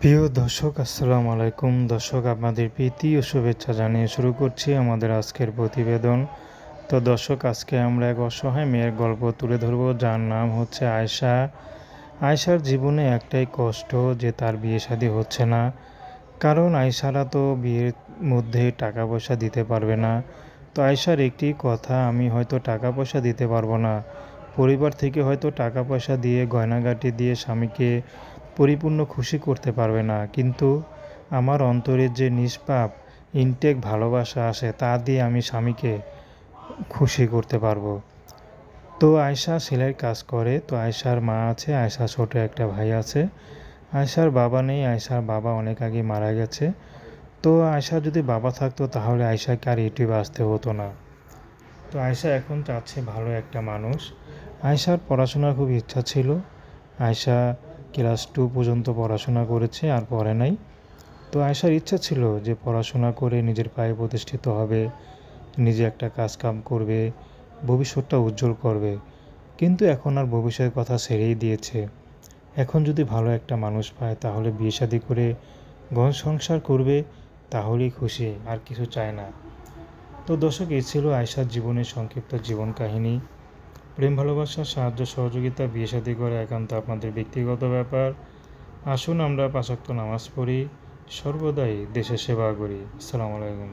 প্রিয় দর্শক, আসসালামু আলাইকুম। দর্শক, আপনাদের প্রীতি ও শুভেচ্ছা জানিয়ে শুরু করছি আমাদের আজকের প্রতিবেদন। তো দর্শক, আজকে আমরা এক অসহায় মেয়ের গল্প তুলে ধরব, যার নাম হচ্ছে আয়েশা। আয়েশার জীবনে একটাই কষ্ট যে তার বিয়ে শাদী হচ্ছে না। কারণ আয়েশারা তো বিয়ের মধ্যে টাকা পয়সা দিতে পারবে না। তো আয়েশার একটি কথা, আমি হয়তো টাকা পয়সা দিতে পারবো না, পরিবার থেকে হয়তো টাকা পয়সা দিয়ে গয়নাগাটি দিয়ে স্বামীকে পরিপূর্ণ খুশি করতে পারবে না, কিন্তু আমার অন্তরের যে নিষ্পাপ ইনটেক ভালোবাসা আসে তা দিয়ে আমি স্বামীকে খুশি করতে পারবো। তো আয়েশা সেলাইয়ের কাজ করে। তো আয়েশার মা আছে, আয়েশার ছোট একটা ভাই আছে। আয়েশার বাবা নেই, আয়েশার বাবা অনেক আগে মারা গেছে। তো আয়েশার যদি বাবা থাকতো তাহলে আয়েশাকে আর ইউটিউবে আসতে হতো না। তো আয়েশা এখন চাচ্ছে ভালো একটা মানুষ। আয়েশার পড়াশোনার খুব ইচ্ছা ছিল। আয়েশা ক্লাস 2 পর্যন্ত পড়াশোনা করেছে, আর পড়ে নাই। তো আয়েশার ইচ্ছা ছিল যে পড়াশোনা করে নিজের পায়ে প্রতিষ্ঠিত হবে, নিজে একটা কাজ কাম করবে, ভবিষ্যৎটা উজ্জ্বল করবে। কিন্তু এখন আর ভবিষ্যতের কথা ছেড়েই দিয়েছে। এখন যদি ভালো একটা মানুষ পায় তাহলে বিয়ে শাদী করে ঘর সংসার করবে, তাহলেই খুশি, আর কিছু চায় না। তো দর্শক, এই ছিল আয়েশার জীবনের সংক্ষিপ্ত জীবন কাহিনী। প্রেম ভালোবাসা, সাহায্য সহযোগিতা, বিয়ে শাদী করে একান্ত আপনাদের ব্যক্তিগত ব্যাপার। আসুন আমরা 5 ওয়াক্ত নামাজ পড়ি, সর্বদাই দেশের সেবা করি। আসসালামু আলাইকুম।